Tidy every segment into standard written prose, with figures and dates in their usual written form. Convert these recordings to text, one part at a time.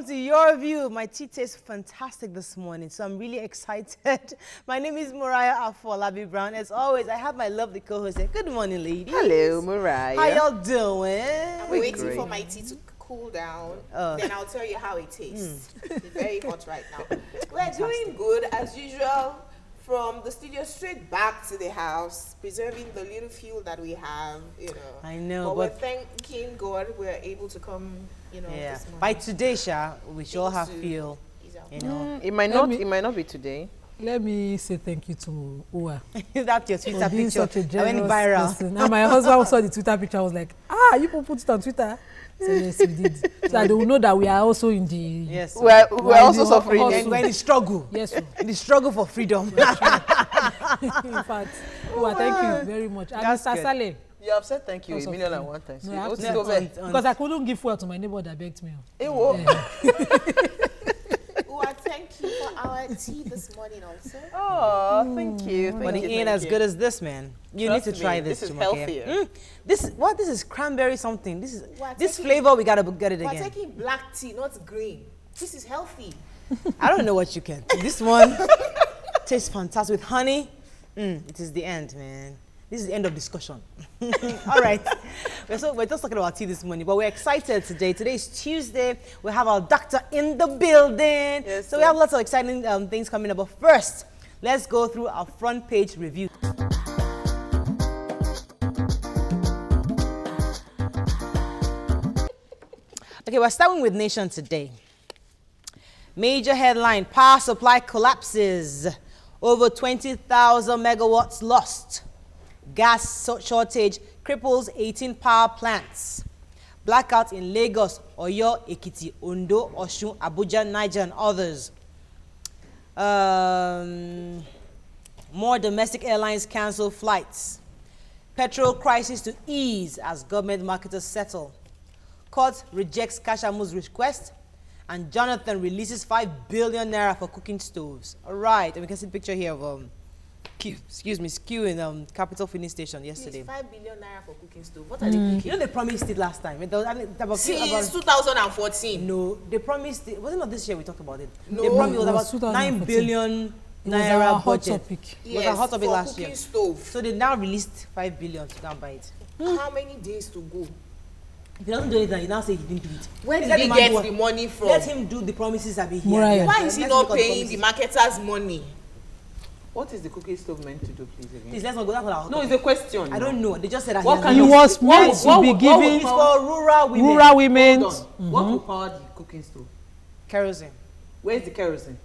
welcome to Your View. My tea tastes fantastic this morning, so I'm really excited. My name is Mariah Afolabi Brown. As always, I have my lovely co-host here. Good morning, ladies. Hello, Mariah. How y'all doing? I'm waiting for my tea to cool down. Then I'll tell you how it tastes. It's very hot right now. We're doing good as usual. From the studio straight back to the house, preserving the little fuel that we have, I know, but we're thanking God we're able to come, this morning. By today, Sha, we should all have fuel. It might not be today. Let me say thank you to Uwa. That's your Twitter picture. Such a I went viral. Person. Now my husband saw the Twitter picture. I was like, you people put it on Twitter. So yes, we did. So that they will know that we are also in the. Yes. We're also suffering. And we're in the struggle. Yes. Sir. In the struggle for freedom. In fact, Uwa, thank you very much. And That's Mr. good. Saleh. You have said thank you a million and one times. No, because I couldn't give fuel to my neighbor that begged me. Thank you for our tea this morning also. Oh, thank you. But it ain't as good as this, man. You Trust need to try me, this. This is Jumoke. healthier. This is cranberry something. This flavor we gotta get it We're again. taking black tea, not green. This is healthy. I don't know what you can. This one tastes fantastic with honey. It is the end, man. This is the end of discussion. All right. We're just talking about tea this morning, but we're excited today. Today is Tuesday. We have our doctor in the building. Yes, so we have lots of exciting things coming up. But first, let's go through our front page review. Okay, we're starting with Nation today. Major headline, power supply collapses. Over 20,000 megawatts lost. Gas shortage cripples 18 power plants. Blackout in Lagos, Oyo, Ekiti, Ondo, Osun, Abuja, Niger, and others. More domestic airlines cancel flights. Petrol crisis to ease as government marketers settle. Court rejects Kashamu's request. And Jonathan releases 5 billion naira for cooking stoves. All right, and we can see the picture here of Skew in Capital Filling Station yesterday. It's 5 billion naira for cooking stove. What are they cooking? You know they promised it last time. Since 2014. No, they promised it. Was it not this year we talked about it? No, they promised it it was was about 9 2014. billion It was naira our hot budget. topic. It was a hot topic for last cooking year. stove. So they now released 5 billion to go and buy it. How many days to go? If he doesn't do it, he now say he didn't do it. Where Please did let he the man get do the what- money from? Let him do the promises that be here. Mariah. Why is he Let's not look at the paying the promises. marketers money? What is the cooking stove meant to do, please, again? Please, let's not go. That's what I No, it's a question. I don't know. They just said that What he can He has- you- was meant to be It's giving for rural women. rural women. Hold on. What will power the cooking stove? Kerosene. Where's the kerosene?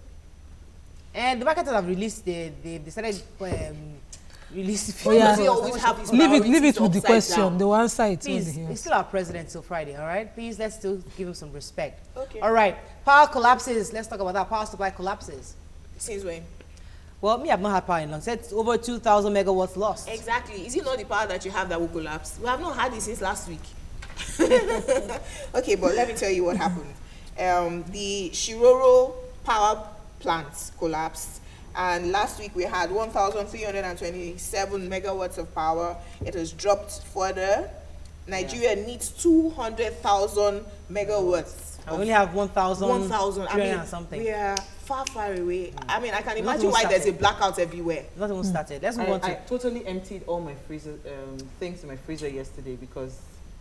And the marketers have released. They started release. Oh, yeah. Does he always have his Leave it priorities with the upside question. down? They will answer it. Please, when they he's still our president till Friday, all right? Please, let's still give him some respect. Okay. All right. Power collapses. Let's talk about that. Power supply collapses. Since when? Well, me, I've not had power in long. Said over 2,000 megawatts lost. Exactly. Is it not the power that you have that will collapse? We have not had it since last week. Okay, but let me tell you what happened. The Shiroro power plants collapsed. And last week we had 1,327 megawatts of power. It has dropped further. Nigeria needs 200,000 megawatts. I only have 1,000. 1,000. I mean, and something. we are far away. I mean, I can Not imagine even why there's a started. blackout everywhere. Not even started. Let's move on I to. totally emptied all my freezer things in my freezer yesterday because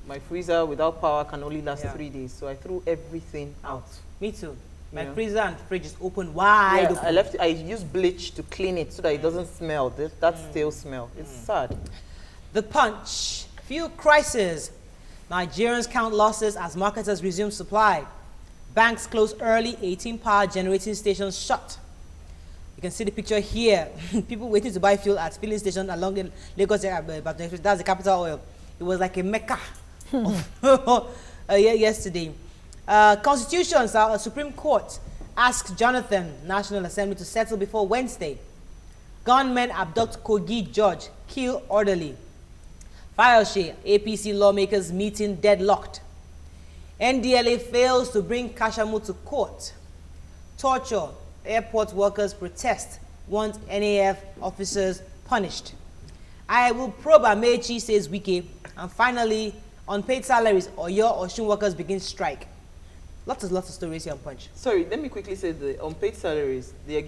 my freezer without power can only last 3 days. So I threw everything out. Me too. My Yeah. freezer and fridge is open wide open. I left. I used bleach to clean it so that it doesn't smell. That stale smell. It's sad. The Punch. Fuel crisis. Nigerians count losses as marketers resume supply. Banks close early, 18 power generating stations shut. You can see the picture here. People waiting to buy fuel at filling station along the Lagos, that's the capital oil. It was like a mecca yesterday. Constitutions, our Supreme Court asked Jonathan, National Assembly, to settle before Wednesday. Gunmen abduct Kogi judge, kill orderly. Fayoshe, APC lawmakers meeting deadlocked. NDLA fails to bring Kashamu to court. Torture, airport workers protest, want NAF officers punished. I will probe Amechi, says Wike. And finally, unpaid salaries, Oyo Osun workers begin strike. Lots of stories here on Punch. Sorry, let me quickly say the unpaid salaries, they're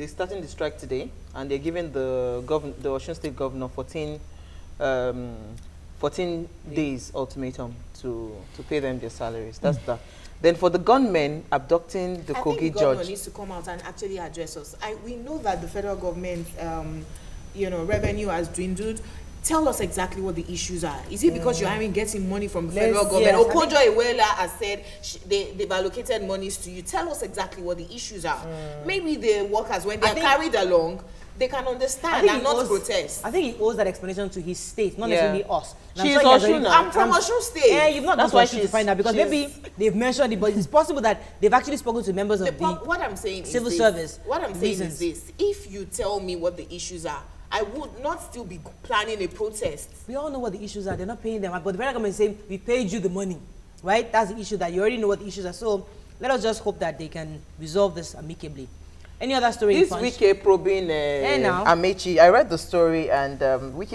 starting the strike today, and they're giving the Osun State governor 14 days ultimatum to pay them their salaries. That's that. Then for the gunmen abducting the Kogi I think the governor judge. needs to come out and actually address us. We know that the federal government, revenue has dwindled. Tell us exactly what the issues are. Is it because you're getting money from the federal government? Yes, Okonjo Iweala has said they've allocated monies to you. Tell us exactly what the issues are. Maybe the workers, when they are carried along, they can understand and not protest. I think he owes that explanation to his state, not necessarily us. She's Osun. I'm from Osun State. Yeah, you've not That's gone why to find out, because maybe they've mentioned it, but it's possible that they've actually spoken to members of What I'm saying civil is service. What I'm saying is this: if you tell me what the issues are, I would not still be planning a protest. We all know what the issues are. They're not paying them, but the federal government is saying we paid you the money, right? That's the issue. That you already know what the issues are. So let us just hope that they can resolve this amicably. Any other story? This Wike probing Amechi. I read the story, and Wike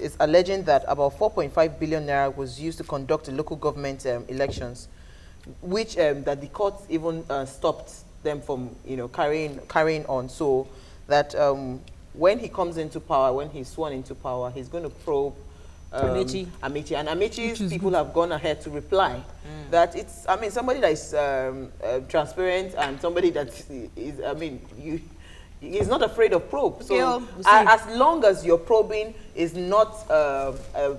is alleging that about 4.5 billion naira was used to conduct the local government elections, which that the courts even stopped them from carrying on. So that when he comes into power, when he's sworn into power, he's going to probe Amechi. And Amechi's people have gone ahead to reply that it's, somebody that is transparent, and somebody that is, he's not afraid of probe. So we'll as long as your probing is not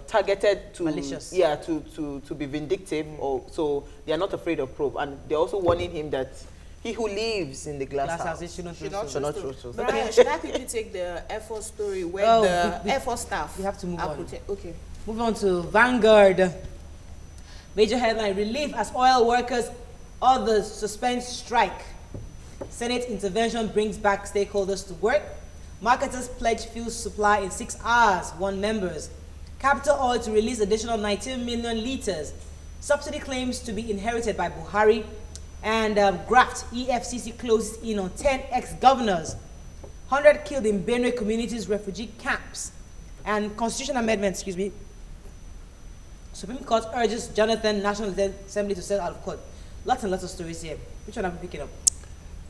targeted to malicious, to be vindictive, or so they are not afraid of probe. And they're also warning him that he who lives in the glass house should not throw stones. Brian, should I quickly take the Air Force story where the Air Force staff... We have to move on. Okay. Move on to Vanguard. Major headline: relief as oil workers, others suspend strike. Senate intervention brings back stakeholders to work. Marketers pledge fuel supply in 6 hours, warn members. Capital Oil to release additional 19 million litres. Subsidy claims to be inherited by Buhari. And graft, EFCC closes in on 10 ex-governors. 100 killed in Benue communities, refugee camps. And constitutional amendments, Supreme Court urges Jonathan National Assembly to set out of court. Lots and lots of stories here. Which one are we picking up?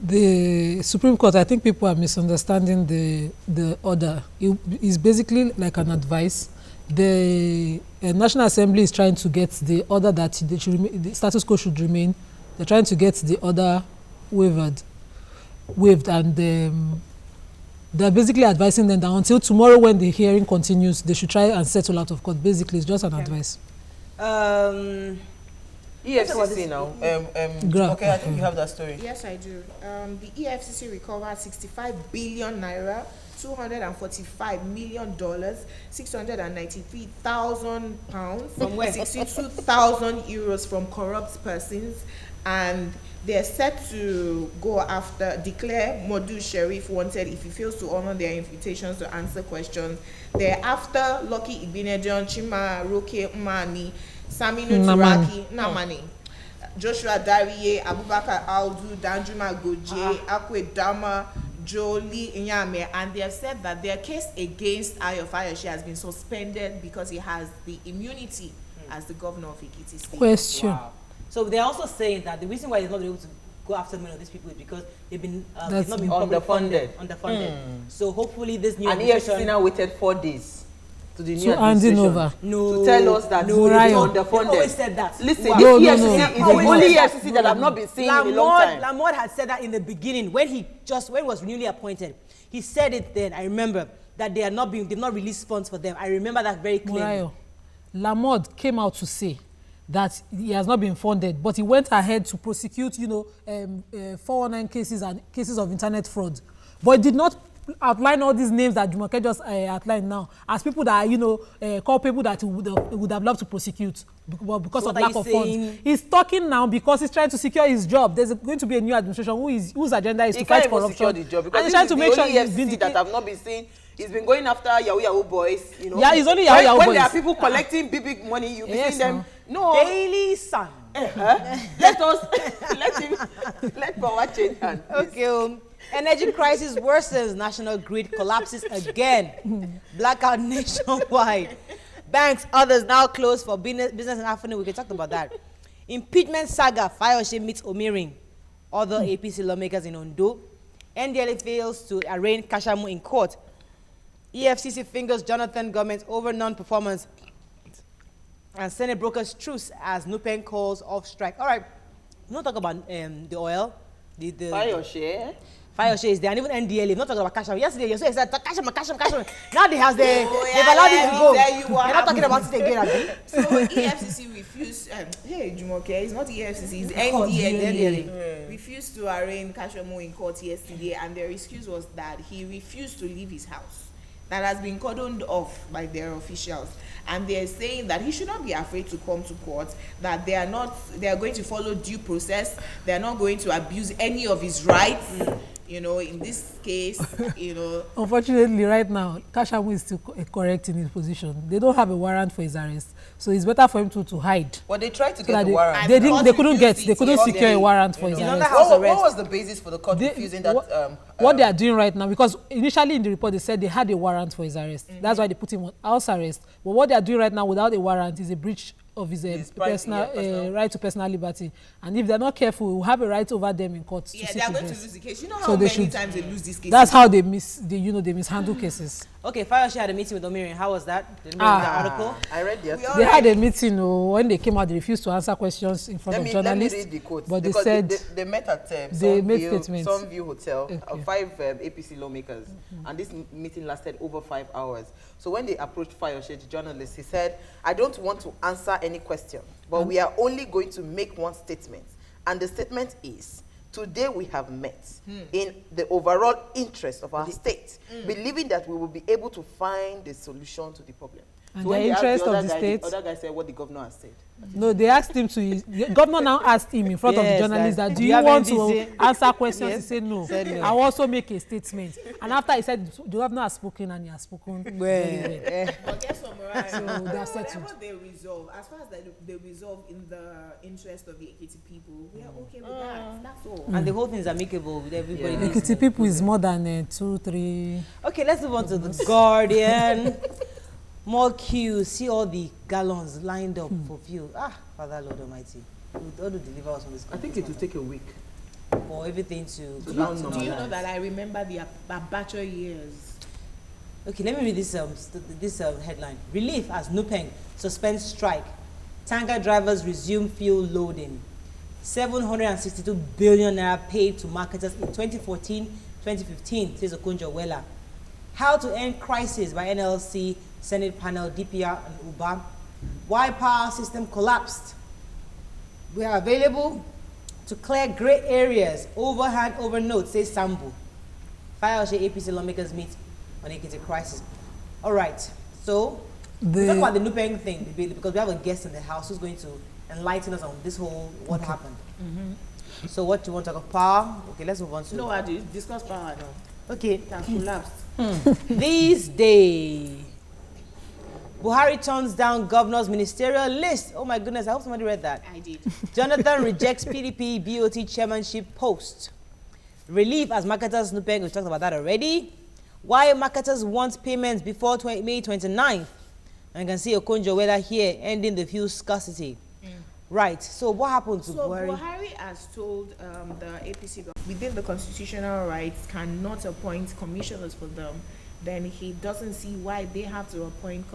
The Supreme Court, I think people are misunderstanding the order. It is basically like an advice. The National Assembly is trying to get the order that the status quo should remain. They're trying to get the order waived, and they're basically advising them that until tomorrow, when the hearing continues, they should try and settle out of court. Basically, it's just an advice. EFCC now. Okay, I think you have that story. Yes, I do. The EFCC recovered 65 billion naira, $245 million, 693,000 pounds, from where? 62,000 euros from corrupt persons, and they're set to go after, declare Modu Sheriff wanted if he fails to honor their invitations to answer questions. They're after Lucky Igbenedion, Chima Roke Mani, Saminu Turaki, Namani, Joshua Dariye, Abubakar Aldu, Danjuma Goje, Akwe Dama, Jolie Inyame, and they have said that their case against Ayo Fayoshi has been suspended because he has the immunity as the governor of Ekiti State. Question. Wow. So they're also saying that the reason why they're not able to go after many of these people is because they've not been underfunded. So hopefully this new and EFCC now waited 4 days to the new So handing administration over. to tell us that no, we Ryan. are They've underfunded. always said that. Listen, Wow. this No, EFCC no. is the only EFCC that I've not been seeing in a long time. Lamord had said that in the beginning when he was newly appointed. He said it then. I remember that they've not released funds for them. I remember that very clearly. Murayo, Lamord came out to say that he has not been funded, but he went ahead to prosecute, 419 cases and cases of internet fraud, but did not outline all these names that Jumoke just outlined now as people that call people that he would have loved to prosecute, but because of lack of funds. He's talking now because he's trying to secure his job. There's going to be a new administration whose agenda is to fight corruption. Secure the job because and he's trying to make sure he's EFCC that I've not been seeing. He's been going after Yahoo boys. Yeah, he's only Yahoo boys. When there are people collecting big money, you be seeing them. No. Daily Sun. Let power change hands. Okay. Energy crisis worsens. National grid collapses again. Blackout nationwide. Banks, others now closed for business in afternoon. We can talk about that. Impeachment saga, Fayose meets Omirin. Other APC lawmakers in Ondo. NDLA fails to arraign Kashamu in court. EFCC fingers Jonathan government over non-performance. And Senate brokers truce as Nupeng calls off strike. All right, we're not talking about the oil. Fayose. Fayose is there, and even NDLA. We're not talking about Kashamu. Yesterday, you said Kashamu. Now they have they've allowed it to go. They're not talking about it again, Abi. So EFCC refused. Hey, Jumoke, it's not EFCC, it's NDLA. Refused to arraign Kashamu in court yesterday, and their excuse was that he refused to leave his house. That has been cordoned off by their officials, and they're saying that he should not be afraid to come to court, that they are going to follow due process, they are not going to abuse any of his rights. You know, in this case, you know. Unfortunately, right now, Kashamu is still correct in his position. They don't have a warrant for his arrest, so it's better for him to hide. Well, they tried to get the warrant. They couldn't secure a warrant for his arrest. What was the basis for the court refusing that? What they are doing right now, because initially in the report they said they had a warrant for his arrest. That's why they put him on house arrest. But what they are doing right now without a warrant is a breach of his personal right to personal liberty, and if they're not careful, we will have a right over them in court. Yeah, they are going to lose the case. You know how many times they lose this case. That's how they mishandle cases. Okay, Fayose had a meeting with Omirin. How was that? Did you read the article? I read yesterday. They had a meeting. When they came out, they refused to answer questions in front of journalists. Let me read the quote. But they said they met at Sunview Hotel, 5 APC lawmakers, and this meeting lasted over 5 hours. So when they approached Fayose, the journalist, he said, "I don't want to answer any question, but we are only going to make one statement, and the statement is, today we have met in the overall interest of our state, believing that we will be able to find the solution to the problem." And so the interest of the state. The other guy said what the governor has said. No, they asked him to. The governor now asked him in front of the journalists that, do you want to answer questions? He said no. I will also make a statement. And after he said, the governor has spoken and he has spoken. But guess what, Mariah? So they are settled. Whatever they resolve, as far as they resolve in the interest of the Ekiti people, we are okay with that. That's all. And the whole thing is amicable with everybody. The Ekiti people is more than 2, 3. Okay, let's move on to the Guardian. More queues. See all the gallons lined up for fuel. Father Lord Almighty, God will deliver us from this. I think it will take a week for everything to. Do you know that I remember the Abacha years? Okay, let me read this headline. Relief as Nupeng suspends strike. Tanker drivers resume fuel loading. 762 billion naira paid to marketers in 2014-2015, says Okonjo-Iweala. How to end crisis by NLC, Senate panel, DPR, and UBA. Why power system collapsed. We are available to clear grey areas, overhand over note, says Sambu. Fayose APC lawmakers meet on Ekiti crisis. All right, so we'll talk about the Nupeng thing, because we have a guest in the house who's going to enlighten us on this whole happened. So what do you want to talk about? Power? Okay, let's move on to. No, I discuss power now. Okay. It has collapsed. These days, Buhari turns down governor's ministerial list. Oh my goodness, I hope somebody read that. I did. Jonathan rejects PDP BOT chairmanship post. Relief as marketers Nupeng, we talked about that already. Why marketers want payments before May 29th. And you can see Okonjo-Iweala here, ending the fuel scarcity. Right, so what happened to Buhari? So Buhari has told the APC government within the constitutional rights cannot appoint commissioners for them. Then he doesn't see why they have to appoint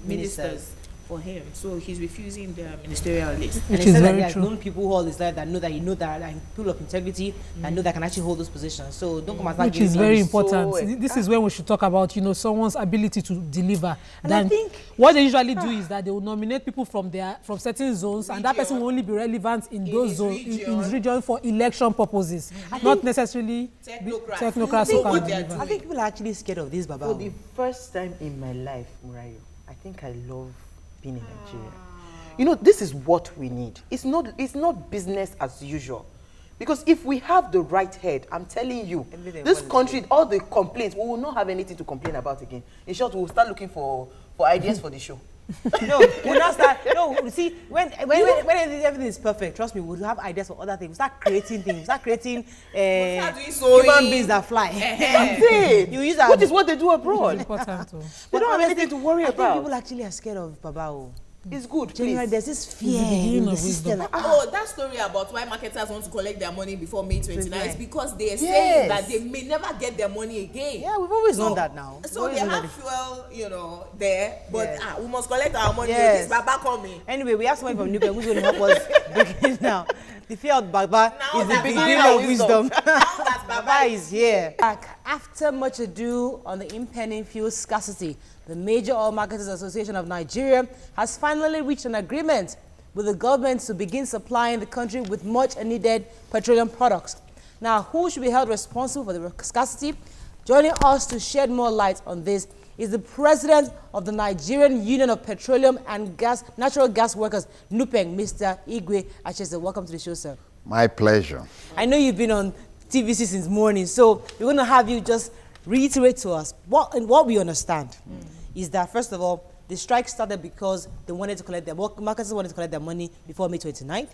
ministers for him. So he's refusing the ministerial list. Which is very true. Known people who all his life that know that and people of integrity that know that can actually hold those positions. So don't come as that. Which is very important. So, this is when we should talk about someone's ability to deliver. And I think what they usually do is that they will nominate people from certain zones, and that person will only be relevant in those zones in his region for election purposes, not necessarily technocrats who can deliver. I think people are actually scared of this, Baba. For the first time in my life, Murayo, I think I love being in Nigeria. This is what we need. It's not business as usual. Because if we have the right head, I'm telling you, this country, all the complaints, we will not have anything to complain about again. In short, we'll start looking for ideas for the show. No, we'll not start. No, see, when everything is perfect, trust me, we'll have ideas for other things. We'll start creating things. We'll start creating human beings that fly. Which is what they do abroad. Important. They don't have anything to worry about. I think people actually are scared of Babao. It's good, Generally, please. there's this fear in the system. Like, that story about why marketers want to collect their money before May 29 is because they are saying that they may never get their money again. Yeah, we've always known that now. So they have fuel, there, but we must collect our money. Yes. It's Baba coming. Anyway, we have someone from Nupeng who's going to help us break it now. The fear of Baba is the beginning of wisdom. Now that Baba is here. After much ado on the impending fuel scarcity, the Major Oil Marketers Association of Nigeria has finally reached an agreement with the government to begin supplying the country with much needed petroleum products. Now, who should be held responsible for the scarcity? Joining us to shed more light on this is the president of the Nigerian Union of Petroleum and Natural Gas Workers, Nupeng, Mr. Igwe Achese. Welcome to the show, sir. My pleasure. I know you've been on TVC since morning, so we're going to have you just reiterate to us what we understand is that, first of all, the strike started because they wanted to collect marketers wanted to collect their money before May 29th.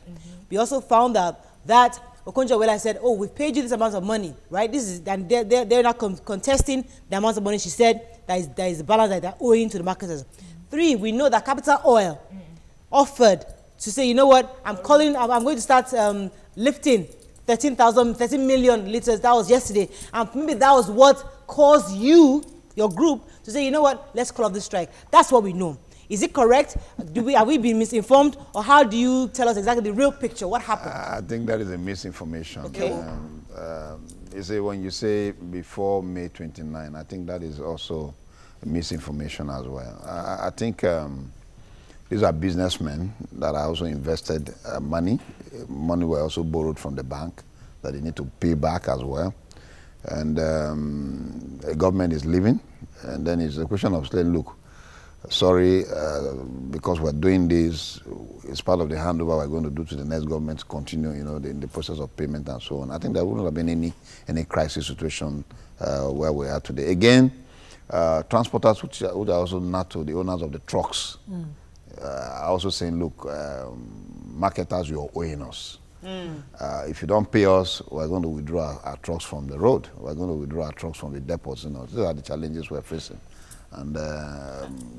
We also found out that Okonjo-Iweala said, oh, we've paid you this amount of money, right? And they're not contesting the amount of money she said that is the balance that they're owing to the marketers. 3, we know that Capital Oil offered to say, you know what, I'm going to start lifting 13 million liters. That was yesterday. And maybe that was what caused your group, to say, you know what, let's call off this strike. That's what we know. Is it correct? Have we been misinformed? Or how do you tell us exactly the real picture? What happened? I think that is a misinformation. Okay. You say, when you say before May 29, I think that is also misinformation as well. I think these are businessmen that are also invested money. Money were also borrowed from the bank that they need to pay back as well. And the government is leaving. And then it's a question of saying, look, sorry, because we're doing this, it's part of the handover we're going to do to the next government to continue, in the process of payment and so on. I think there wouldn't have been any crisis situation where we are today. Again, transporters, which are also NATO, the owners of the trucks, are also saying, look, marketers, you're owing us. If you don't pay us, we're going to withdraw our trucks from the road. We're going to withdraw our trucks from the depots. These are the challenges we're facing. And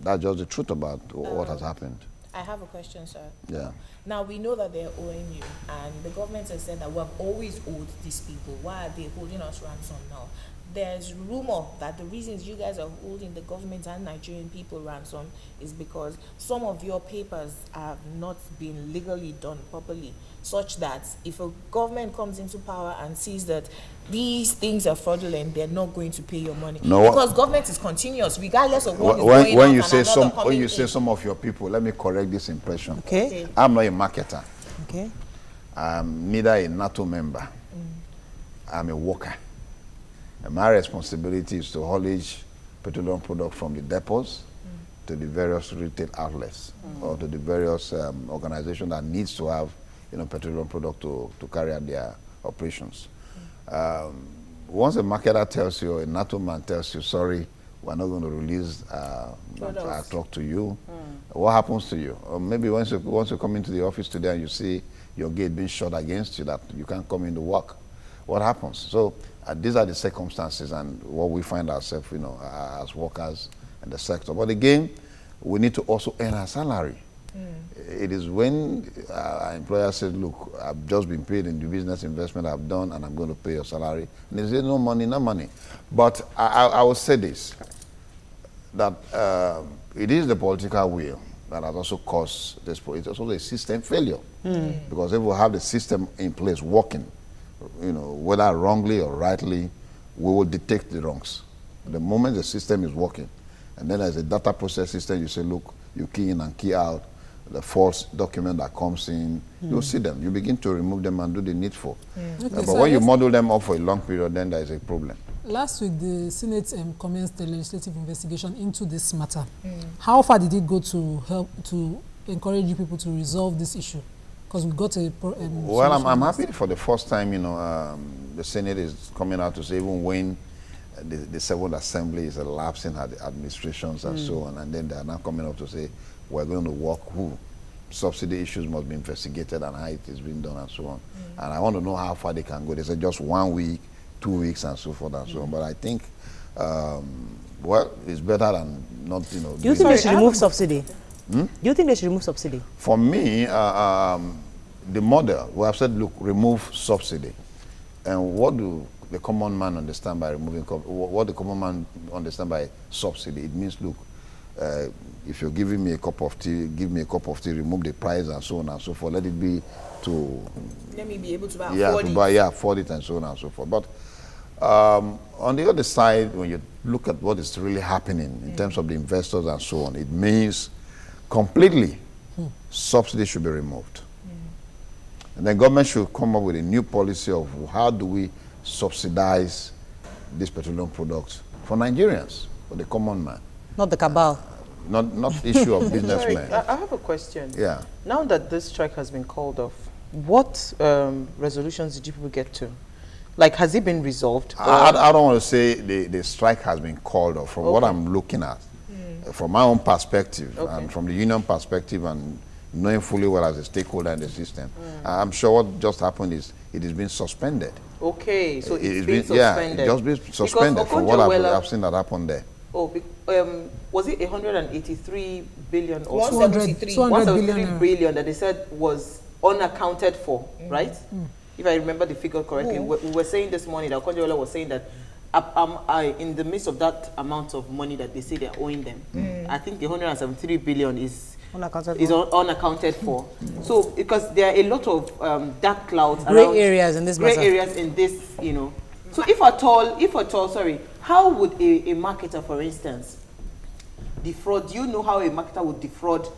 that's just the truth about what has happened. I have a question, sir. Yeah. Now, we know that they're owing you, and the government has said that we've always owed these people. Why are they holding us ransom now? There's rumor that the reasons you guys are holding the government and Nigerian people ransom is because some of your papers have not been legally done properly, such that if a government comes into power and sees that these things are fraudulent, they're not going to pay your money. No, because government is continuous, regardless of what is when going on. You say some of your people, let me correct this impression. Okay. I'm not a marketer. Okay. I'm neither a NATO member. I'm a worker. And my responsibility is to haulage petroleum products from the depots to the various retail outlets or to the various organizations that needs to have petroleum product to carry out their operations. Once a marketer tells you, a NATO man tells you, sorry, we're not going to release our truck to you, what happens to you? Or maybe once you come into the office today and you see your gate being shut against you, that you can't come into work, what happens? So these are the circumstances and what we find ourselves, as workers in the sector. But again, we need to also earn our salary. It is when our employer says, look, I've just been paid in the business investment I've done and I'm going to pay your salary. And they say, no money, no money. But I will say this, that it is the political will that has also caused this. It's also a system failure. Because if we have the system in place working, whether wrongly or rightly, we will detect the wrongs. The moment the system is working, and then as a data process system, you say, look, you key in and key out the false document that comes in, you'll see them. You begin to remove them and do the needful. Okay, but so when you model them up for a long period, then there is a problem. Last week, the Senate commenced a legislative investigation into this matter. How far did it go to help to encourage you people to resolve this issue? Because we got a well, I'm happy for the first time, the Senate is coming out to say, even when the Seventh Assembly is elapsing at the administrations and so on, and then they are now coming up to say, we're going to work subsidy issues must be investigated and how it is being done and so on. And I want to know how far they can go. They said just 1 week, 2 weeks and so forth and so on. But I think, well, it's better than not, Do you think they should remove subsidy? Do you think they should remove subsidy? For me, the model, we have said, look, remove subsidy. And what do the common man understand by removing, what the common man understand by subsidy? It means, look, if you're giving me a cup of tea, give me a cup of tea, remove the price and so on and so forth. Let it be to... Let me be able to buy, afford it and so on and so forth. But on the other side, when you look at what is really happening in terms of the investors and so on, it means completely subsidy should be removed. And then government should come up with a new policy of how do we subsidize these petroleum products for Nigerians, for the common man. Not the cabal. Not issue of businessmen. I have a question. Yeah. Now that this strike has been called off, what resolutions did you people get to? Like, has it been resolved? I don't want to say the strike has been called off. From what I'm looking at, from my own perspective, and from the union perspective, and knowing fully well as a stakeholder in the system, I'm sure what just happened is it is being suspended. Okay, so it's been suspended. Yeah, it just been suspended for what I've seen that happen there. Oh, was it 183 billion or 173 billion that they said was unaccounted for, right? If I remember the figure correctly, we were saying this morning that Okonjo-Iweala was saying that in the midst of that amount of money that they say they're owing them, I think the 173 billion is unaccounted for. So, because there are a lot of dark clouds, gray areas in this you know. So if at all, sorry, how would a marketer, for instance, defraud? Do you know how a marketer would defraud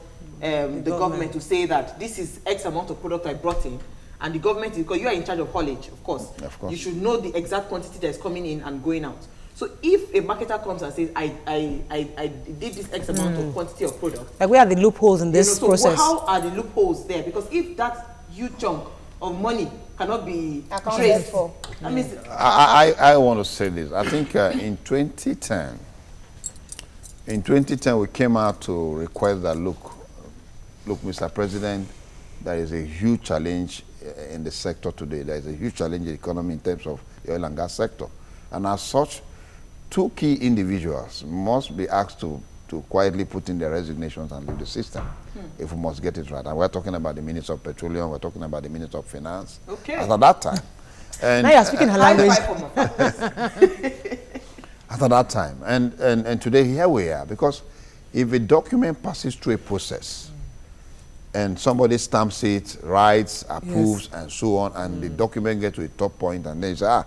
the government to say that this is X amount of product I brought in, and the government, because you are in charge of haulage, of course, you should know the exact quantity that is coming in and going out. So if a marketer comes and says, I did this X amount of quantity of product. Like, where are the loopholes in this process? How are the loopholes there? Because if that huge chunk of money cannot be accounted for. I want to say this. I think in 2010, we came out to request that, look, Mr. President, there is a huge challenge in the sector today. There is a huge challenge in the economy in terms of the oil and gas sector. And as such, two key individuals must be asked to quietly put in their resignations and leave the system if we must get it right. And we're talking about the Minister of Petroleum, we're talking about the Minister of Finance. Okay. As at that time. And now you're speaking her language. At that time. And today, here we are. Because if a document passes through a process and somebody stamps it, writes, approves, and so on, and the document gets to a top point, and they say,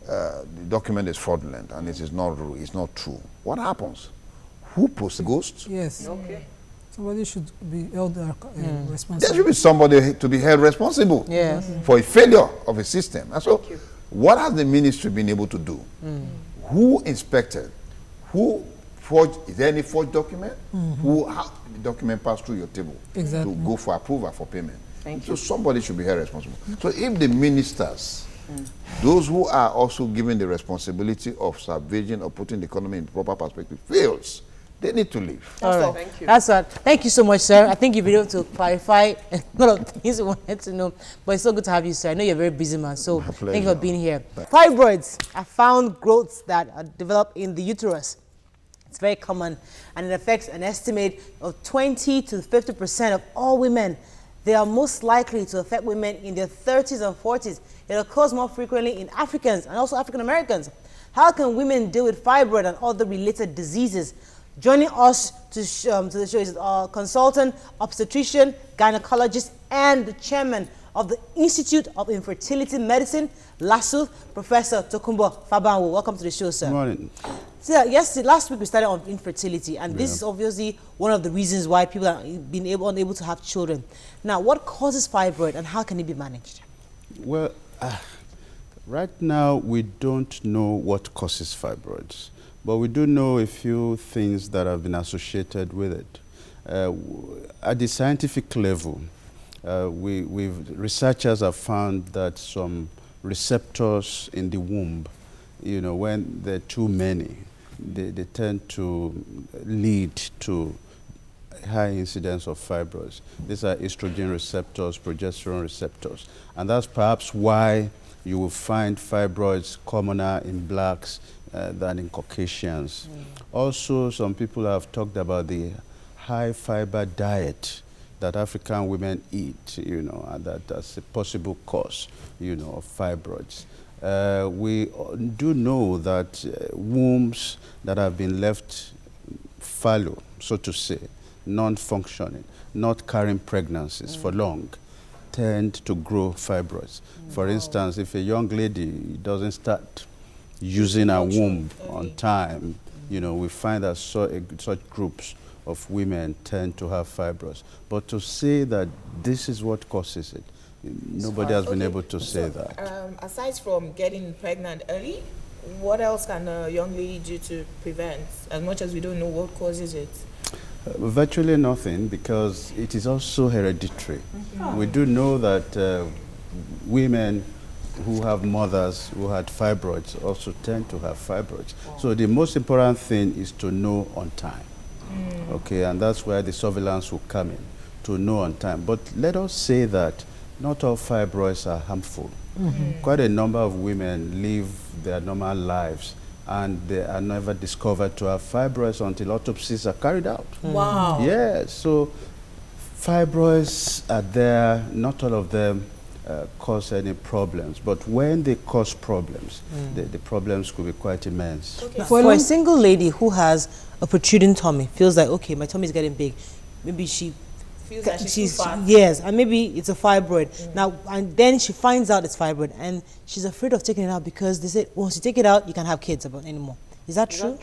the document is fraudulent and it is not true. What happens? Who posts the ghost? Yes. Okay. Somebody should be held responsible. There should be somebody to be held responsible for a failure of a system. And so, what has the ministry been able to do? Who inspected? Who forged? Is there any forged document? How did the document pass through your table to go for approval for payment? So somebody should be held responsible. So if the ministers, those who are also given the responsibility of salvaging or putting the economy in proper perspective fails, they need to leave. All right. Thank you. That's right. Thank you so much, sir. I think you've been able to clarify a lot of things we wanted to know. But it's so good to have you, sir. I know you're a very busy man, so thank you for being here. Fibroids are found growths that are developed in the uterus. It's very common, and it affects an estimate of 20 to 50% of all women. They are most likely to affect women in their 30s and 40s. It occurs more frequently in Africans and also African Americans. How can women deal with fibroid and other related diseases? Joining us to the show is our consultant, obstetrician, gynecologist, and the chairman of the Institute of Infertility Medicine, LASUTH, Professor Tokunbo Fabanwo. Welcome to the show, sir. Good morning. So, yes, last week we started on infertility, and this is obviously one of the reasons why people are unable to have children. Now, what causes fibroid and how can it be managed? Well, right now we don't know what causes fibroids, but we do know a few things that have been associated with it. At the scientific level, researchers have found that some receptors in the womb, you know, when there are too many, they tend to lead to high incidence of fibroids. These are estrogen receptors, progesterone receptors, and that's perhaps why you will find fibroids commoner in blacks than in Caucasians. Also, some people have talked about the high fiber diet that African women eat, and that's a possible cause, of fibroids. We do know that wombs that have been left fallow, so to say, non-functioning, not carrying pregnancies for long, tend to grow fibroids. For instance, if a young lady doesn't start using her womb on time, we find that such groups of women tend to have fibroids. But to say that this is what causes it, nobody has been able to say that. Aside from getting pregnant early, what else can a young lady do to prevent, as much as we don't know what causes it? Virtually nothing, because it is also hereditary. We do know that women who have mothers who had fibroids also tend to have fibroids. So the most important thing is to know on time. Okay, and that's where the surveillance will come in, to know on time. But let us say that not all fibroids are harmful. Quite a number of women live their normal lives and they are never discovered to have fibroids until autopsies are carried out. Wow. Yes, so fibroids are there, not all of them cause any problems, but when they cause problems, the problems could be quite immense. Okay. For a single lady who has a protruding tummy, feels like, okay, my tummy is getting big, maybe she Feels like she's too fat. yes, and maybe it's a fibroid. Now, and then she finds out it's fibroid, and she's afraid of taking it out because they say once you take it out, you can't have kids anymore. Is that true?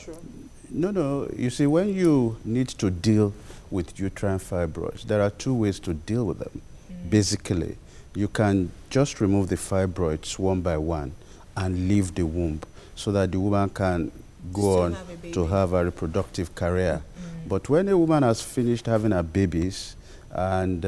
No. You see, when you need to deal with uterine fibroids, there are two ways to deal with them. Basically, you can just remove the fibroids one by one and leave the womb so that the woman can go on to have a reproductive career. But when a woman has finished having her babies and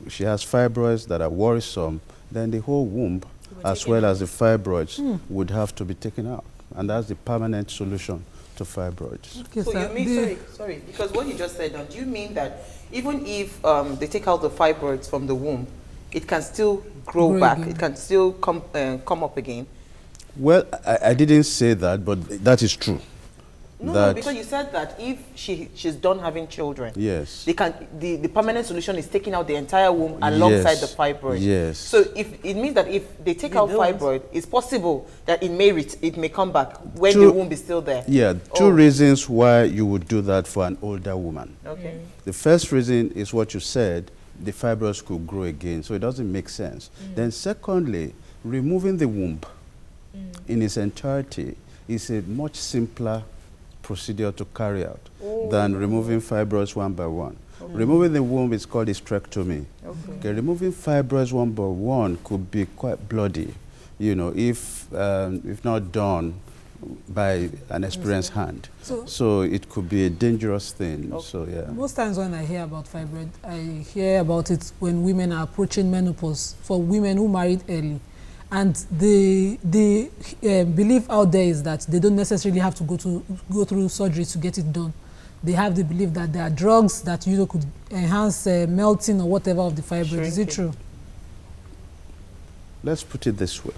she has fibroids that are worrisome, then the whole womb, as well as the fibroids, would have to be taken out. And that's the permanent solution to fibroids. Okay, so you mean, sorry, because what you just said, do you mean that even if they take out the fibroids from the womb, it can still grow back, it can still come up again? Well, I didn't say that, but that is true. No, because you said that if she's done having children, yes, they can. The permanent solution is taking out the entire womb alongside the fibroid. Yes. So if it means that if they take out fibroid, it's possible that it may come back when the womb is still there. Yeah, two reasons why you would do that for an older woman. Okay. The first reason is what you said: the fibroids could grow again, so it doesn't make sense. Then secondly, removing the womb in its entirety is a much simpler procedure to carry out than removing fibroids one by one. Removing the womb is called hysterectomy. Okay, removing fibroids one by one could be quite bloody, if not done by an experienced hand. So it could be a dangerous thing. So yeah. Most times when I hear about fibroid, I hear about it when women are approaching menopause, for women who married early. And the belief out there is that they don't necessarily have to go through surgery to get it done. They have the belief that there are drugs that could enhance melting or whatever of the fibroids. Is it true? Let's put it this way.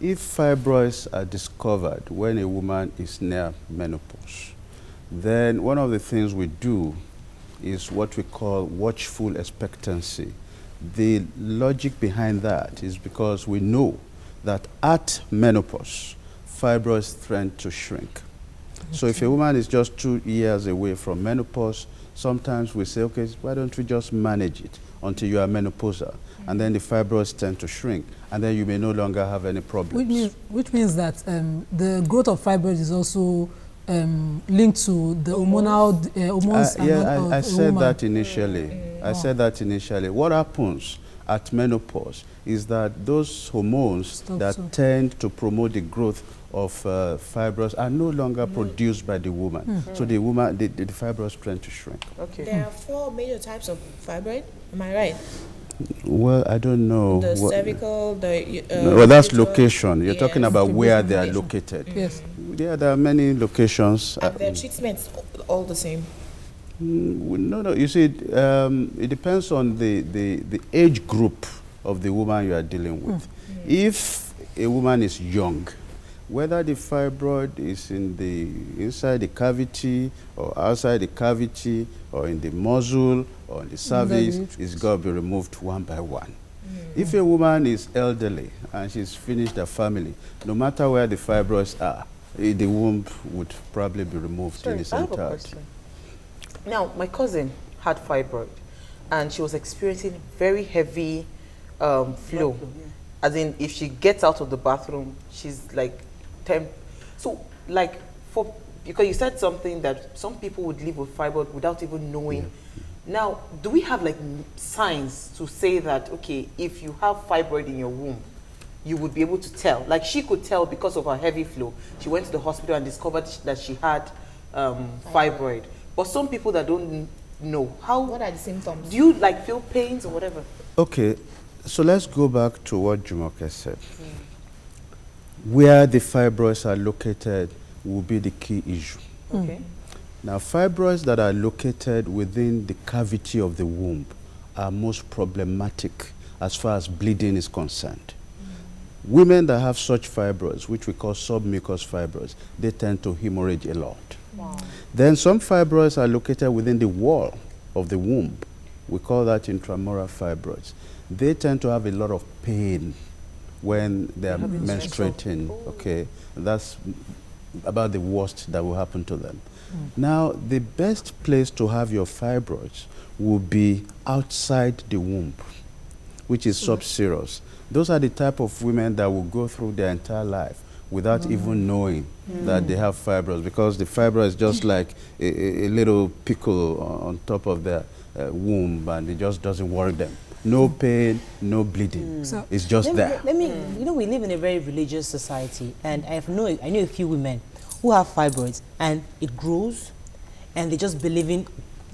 If fibroids are discovered when a woman is near menopause, then one of the things we do is what we call watchful expectancy. The logic behind that is because we know that at menopause, fibroids tend to shrink. So if a woman is just 2 years away from menopause, sometimes we say, okay, why don't we just manage it until you are menopausal? And then the fibroids tend to shrink, and then you may no longer have any problems. Which means that the growth of fibroids is also linked to the hormonal hormones. I said that initially. I said that initially. What happens at menopause is that those hormones tend to promote the growth of fibroids are no longer produced by the woman. So the fibroids tend to shrink. Okay. There are 4 major types of fibroid. Am I right? Well, I don't know. The cervical, the... well, that's location. You're talking about where they are located. Yes. Yeah, there are many locations. Are their treatments all the same? No. You see, it depends on the age group of the woman you are dealing with. If a woman is young whether the fibroid is inside the cavity or outside the cavity or in the muscle or in the cervix, it's got to be removed one by one. If a woman is elderly and she's finished her family, no matter where the fibroids are, the womb would probably be removed in its entirety. Now, my cousin had fibroid, and she was experiencing very heavy flow. As in, if she gets out of the bathroom, she's like So, like, because you said something that some people would live with fibroid without even knowing. Now, do we have like signs to say that, okay, if you have fibroid in your womb, you would be able to tell? Like, she could tell because of her heavy flow. She went to the hospital and discovered that she had fibroid. But some people that don't know, what are the symptoms? Do you like feel pains or whatever? Okay, so let's go back to what Jumoke said. Where the fibroids are located will be the key issue. Okay. Now, fibroids that are located within the cavity of the womb are most problematic as far as bleeding is concerned. Women that have such fibroids, which we call submucous fibroids, they tend to hemorrhage a lot. Wow. Then some fibroids are located within the wall of the womb. We call that intramural fibroids. They tend to have a lot of pain when they are menstruating. Okay, that's about the worst that will happen to them. Now, the best place to have your fibroids will be outside the womb, which is subserous. Those are the type of women that will go through their entire life without even knowing that they have fibroids, because the fibroid is just like a little pickle on top of their womb, and it just doesn't worry them. No pain, no bleeding. So it's just there. Let me, you know, we live in a very religious society, and I know a few women who have fibroids, and it grows, and they just believe in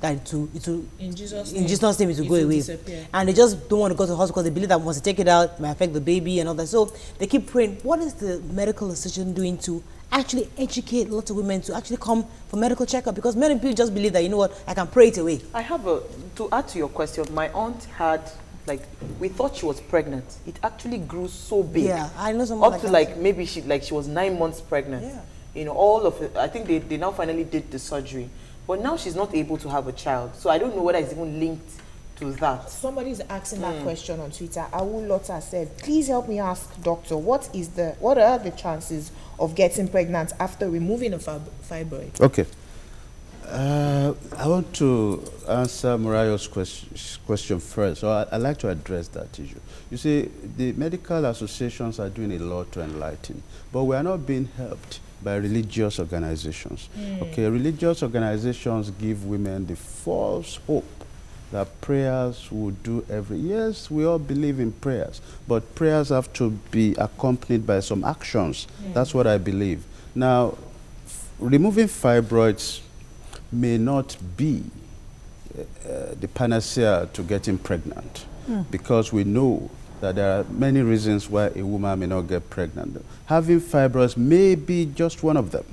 that in Jesus' name it will go away. Disappear. And they just don't want to go to the hospital because they believe that once they take it out, it might affect the baby and all that. So they keep praying. What is the medical association doing to actually educate lots of women to actually come for medical checkup? Because many people just believe that, you know what, I can pray it away. I have to add to your question, my aunt had, like, we thought she was pregnant. It actually grew so big. Yeah, I know someone up to like maybe she was 9 months pregnant. Yeah. You know, all of it. I think they now finally did the surgery. But now she's not able to have a child. So I don't know whether it's even linked to that. Somebody is asking that question on Twitter. Awu Lotta said, please help me ask doctor, what are the chances of getting pregnant after removing a fibroid? Okay. I want to answer Murayo's question first. So I'd like to address that issue. You see, the medical associations are doing a lot to enlighten, but we are not being helped by religious organizations. Okay, religious organizations give women the false hope that prayers will do yes, we all believe in prayers, but prayers have to be accompanied by some actions. That's what I believe. Now, removing fibroids may not be the panacea to getting pregnant, because we know that there are many reasons why a woman may not get pregnant. Having fibroids may be just one of them.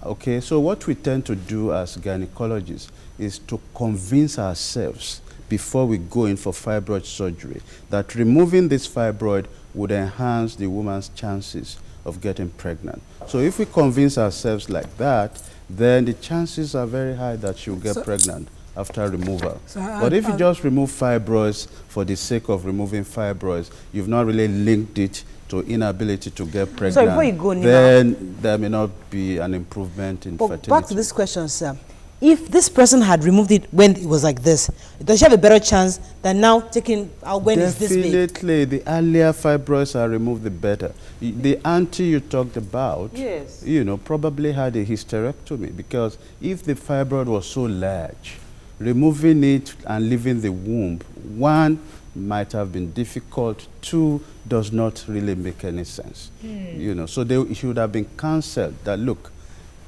Okay, so what we tend to do as gynecologists is to convince ourselves before we go in for fibroid surgery that removing this fibroid would enhance the woman's chances of getting pregnant. So if we convince ourselves like that, then the chances are very high that she'll get pregnant after removal. But if you just remove fibroids for the sake of removing fibroids, you've not really linked it to inability to get pregnant, so before you go, then there may not be an improvement in fertility. Back to this question, sir. If this person had removed it when it was like this, does she have a better chance than now taking out when it's this big? Definitely, the earlier fibroids are removed, the better. The auntie you talked about, yes, you know, probably had a hysterectomy, because if the fibroid was so large, removing it and leaving the womb, one, might have been difficult, two, does not really make any sense. You know, so it should have been cancelled that, look,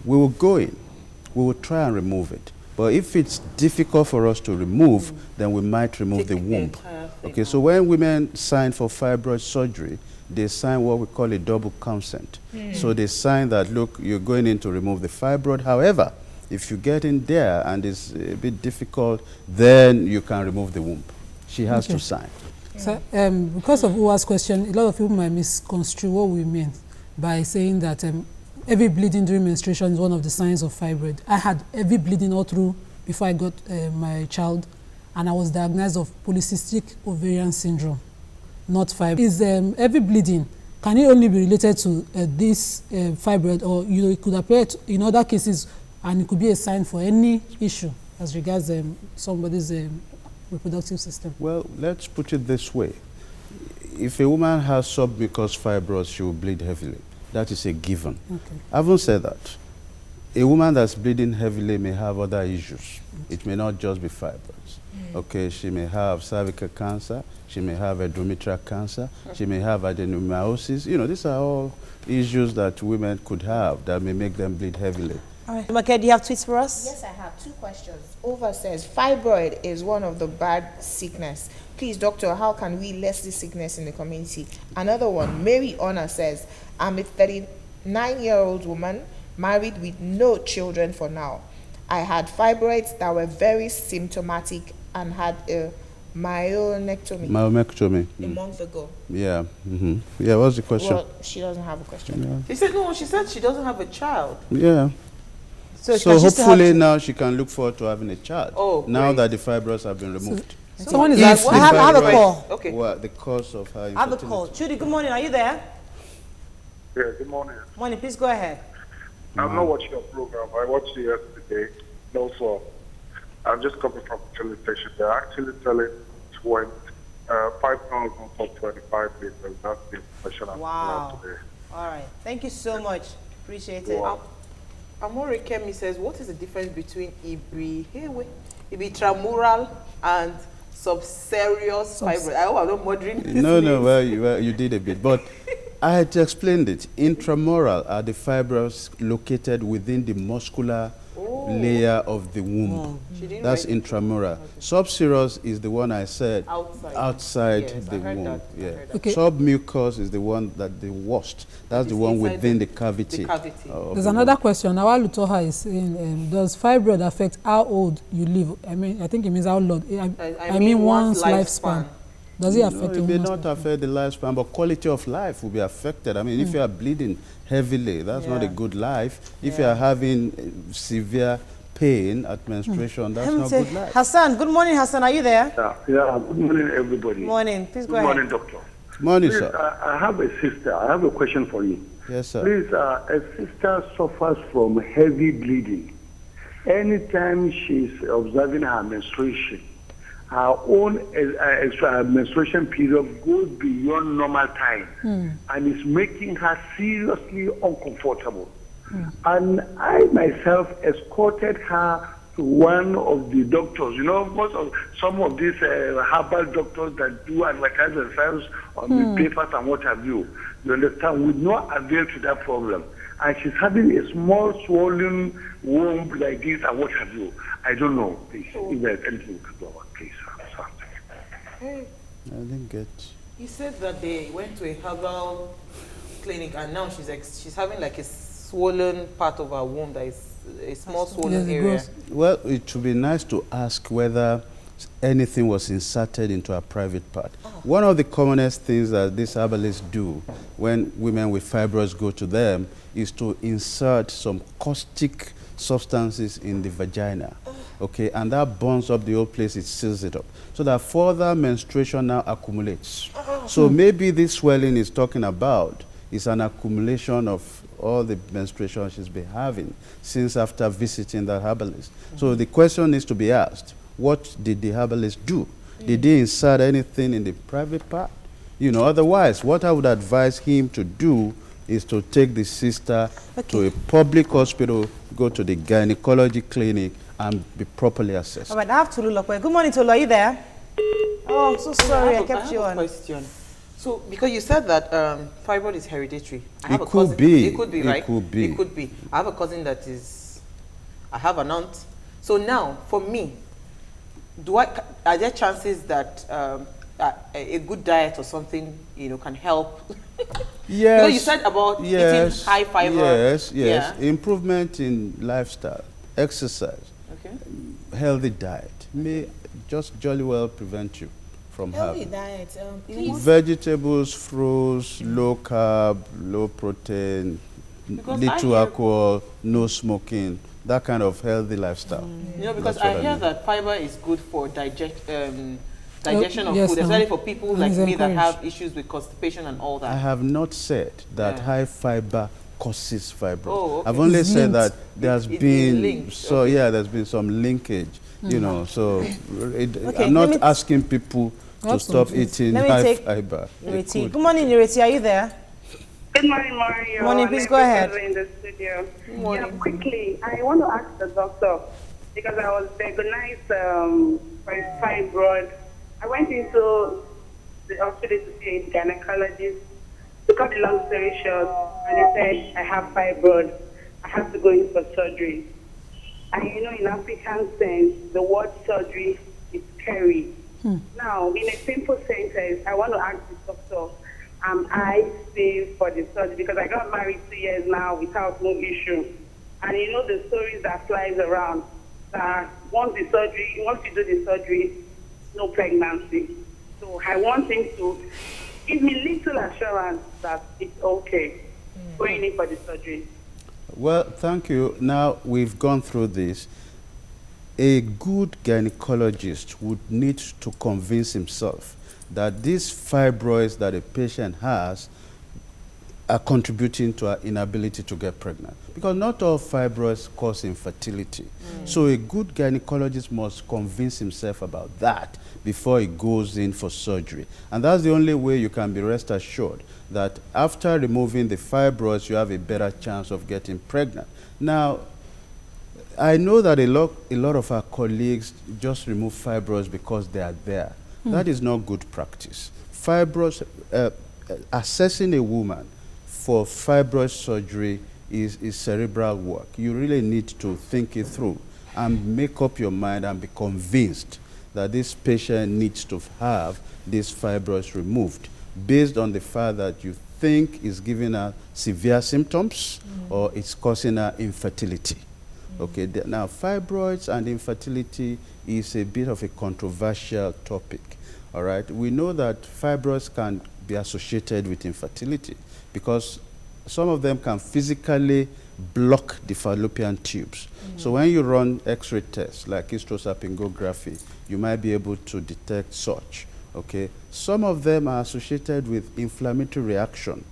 we will go in, we will try and remove it. But if it's difficult for us to remove, then we might remove the womb. Okay, so when women sign for fibroid surgery, they sign what we call a double consent. So they sign that, look, you're going in to remove the fibroid. However, if you get in there and it's a bit difficult, then you can remove the womb. She has to sign. So, because of Uwa's question, a lot of people might misconstrue what we mean by saying that heavy bleeding during menstruation is one of the signs of fibroid. I had heavy bleeding all through before I got my child, and I was diagnosed of polycystic ovarian syndrome, not fibroid. Is heavy bleeding, can it only be related to this fibroid, or it could appear in other cases, and it could be a sign for any issue as regards somebody's reproductive system? Well, let's put it this way. If a woman has submucous fibroids, she will bleed heavily. That is a given. Okay. Having said that, a woman that's bleeding heavily may have other issues. It may not just be fibroids. Okay, she may have cervical cancer, she may have endometrial cancer, she may have adenomyosis. These are all issues that women could have that may make them bleed heavily. All right. Okay, do you have tweets for us? Yes, I have 2 questions. Over says, fibroid is one of the bad sickness. Please, doctor, how can we lessen this sickness in the community? Another one, Mary Honor says, I'm a 39-year-old woman, married with no children for now. I had fibroids that were very symptomatic and had a myomectomy. Myomectomy. A month ago. Yeah. Yeah, what's the question? Well, she doesn't have a question. Yeah. She said, no, she said she doesn't have a child. Yeah. So hopefully now she can look forward to having a child. Oh, now great. that the fibroids have been removed. Someone is asking. I have a call. Okay. What the cause of her I have a call. Judy, good morning. Are you there? Yeah, good morning. Morning, please go ahead. I'm not watching your program. I watched it yesterday. Also, I'm just coming from the filling station. They're actually selling 5,000 for 25 liters. That's the information I'm Wow. today. All right. Thank you so much. Appreciate it. Wow. Amore Kemi says, what is the difference between ibutramural and subserious fibroid? I hope I'm not murdering this. No, well, you did a bit. But I had explained it. Intramural are the fibroids located within the muscular layer of the womb. That's intramural. Subserous is the one I said outside Yes, the I heard womb. that. Yeah. Okay. Submucous is the one that the worst. That's the one within the cavity. There's another question. Now, Lutoha is saying, does fibroid affect how old you live? I think it means how long. I mean one's lifespan. Does it affect it may not affect the lifespan, but quality of life will be affected. I mean, if you are bleeding heavily, that's not a good life. If you are having severe pain at menstruation, that's not good life. Hassan, good morning, Hassan. Are you there? Yeah, good morning, everybody. Morning. Please go ahead. Good morning, doctor. Morning, Please, sir. I have a sister. I have a question for you. Yes, sir. Please, a sister suffers from heavy bleeding. Anytime she's observing her menstruation, her own menstruation period goes beyond normal time and is making her seriously uncomfortable. And I myself escorted her to one of the doctors. Some of these herbal doctors that do advertise themselves on the papers and what have you. You understand? With no avail to that problem. And she's having a small swollen womb like this and what have you. I don't know, please, if there's anything you could do about it, please. Hey, I didn't get. you said that they went to a herbal clinic and now she's having like a swollen part of her womb that is a small swollen area. Well, it would be nice to ask whether anything was inserted into a private part. One of the commonest things that these herbalists do when women with fibroids go to them is to insert some caustic substances in the vagina. Okay, and that burns up the whole place, it seals it up. So that further menstruation now accumulates. So maybe this swelling is talking about is an accumulation of all the menstruation she's been having since after visiting that herbalist. So the question needs to be asked, what did the herbalist do? Did he insert anything in the private part? Otherwise, what I would advise him to do is to take the sister to a public hospital, go to the gynecology clinic, and be properly assessed. All right, I have Tolu Lokwe. Good morning, Tolu. Are you there? Oh, I'm so sorry. I kept you on. Question. So, because you said that fibroid is hereditary. It could be. It could be, right? It could be. It could be. I have a cousin that is, I have an aunt. So now, for me, are there chances that a good diet or something, can help? Yes. Because you said about eating high fiber. Yes. Yeah. Improvement in lifestyle, exercise, healthy diet may just jolly well prevent you from Healthy having. diet. Please. Vegetables, fruits, low carb, low protein, Because little alcohol, no smoking, that kind of healthy lifestyle. You know, because That's what I hear mean. that fiber is good for digestion of yes, food, especially for people like it's me that encouraged. have issues with constipation and all I that. have not said that Yeah. high fiber causes fibroids. Oh, okay. I've only It's said linked. that there's It's been linked, so okay. yeah, there's been some linkage, you know. So Okay, I'm let not me- asking people to Awesome. stop eating Let me high take fiber. They Ireti. could. Good morning, Ireti. Are you there? Good morning, Mario. Morning, please go ahead. In the studio. morning. Yeah, quickly, I want to ask the doctor because I was diagnosed for fibroid. I went into the hospital to see a gynecologist. To cut the long story short, and he said I have fibroid. I have to go in for surgery. And you know, in African sense, the word surgery is scary. Now, in a simple sentence, I want to ask the doctor, am I safe for the surgery? Because I got married 2 years now without no issue. And you know the stories that flies around, that once you do the surgery, no pregnancy. So I want him to give me little assurance that it's okay going in for the surgery. Well, thank you. Now we've gone through this. A good gynecologist would need to convince himself that these fibroids that a patient has are contributing to her inability to get pregnant. Because not all fibroids cause infertility. So a good gynecologist must convince himself about that before he goes in for surgery. And that's the only way you can be rest assured that after removing the fibroids, you have a better chance of getting pregnant. Now, I know that a lot of our colleagues just remove fibroids because they are there. That is not good practice. Fibroids, assessing a woman for fibroid surgery is cerebral work. You really need to think it through and make up your mind and be convinced that this patient needs to have these fibroids removed based on the fact that you think is giving her severe symptoms or it's causing her infertility. Okay, now fibroids and infertility is a bit of a controversial topic, all right? We know that fibroids can be associated with infertility because some of them can physically block the fallopian tubes. So when you run X-ray tests like hysterosalpingography, you might be able to detect such, okay? Some of them are associated with inflammatory reaction,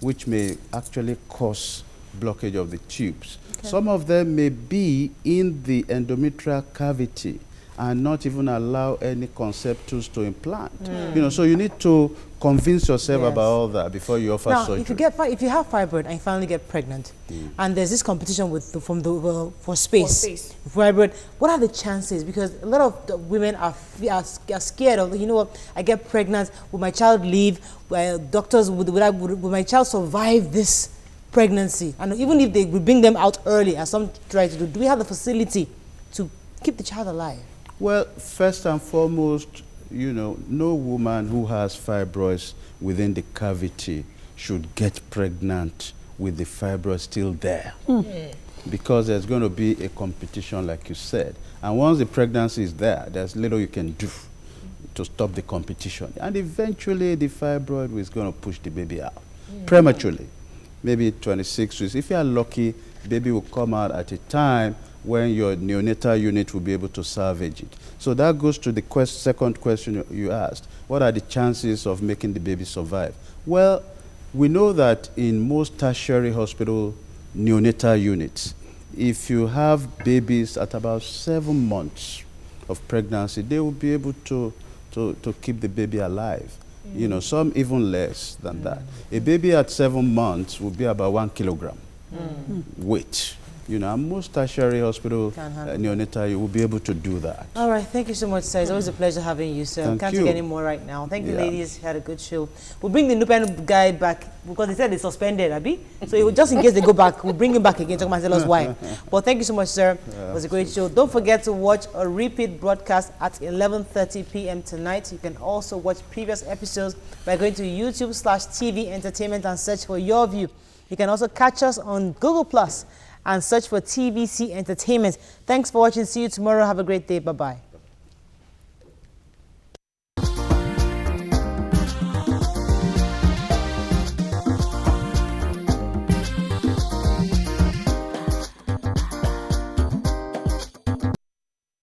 which may actually cause blockage of the tubes. Okay. Some of them may be in the endometrial cavity and not even allow any conceptus to implant. You know, so you need to convince yourself about all that before you offer surgery. If you have fibroid and you finally get pregnant, and there's this competition for space, fibroid, what are the chances? Because a lot of the women are scared of, you know what, I get pregnant, will my child leave? Doctors, will my child survive this pregnancy? And even if they will bring them out early, as some try to do we have the facility to keep the child alive? Well, first and foremost, you know, no woman who has fibroids within the cavity should get pregnant with the fibroids still there. Because there's going to be a competition, like you said. And once the pregnancy is there, there's little you can do to stop the competition. And eventually, the fibroid is going to push the baby out prematurely. Maybe 26 weeks. If you are lucky, baby will come out at a time when your neonatal unit will be able to salvage it. So that goes to the second question you asked. What are the chances of making the baby survive? Well, we know that in most tertiary hospital neonatal units, if you have babies at about 7 months of pregnancy, they will be able to keep the baby alive. You know, some even less than that. A baby at 7 months will be about 1 kilogram weight. You know, and most tertiary hospital neonatal, you will be able to do that. All right, thank you so much, sir. It's always a pleasure having you, sir. Thank Can't you. take any more right now. Thank you, ladies. Had a good show. We'll bring the Nupeng guy back because they said they suspended, Abi. So just in case they go back, we'll bring him back again. Talk about tell us why. Well, thank you so much, sir. It was a great show. Don't forget to watch a repeat broadcast at 11:30 p.m. tonight. You can also watch previous episodes by going to YouTube/TV Entertainment and search for Your View. You can also catch us on Google Plus and search for TVC Entertainment. Thanks for watching. See you tomorrow. Have a great day. Bye-bye.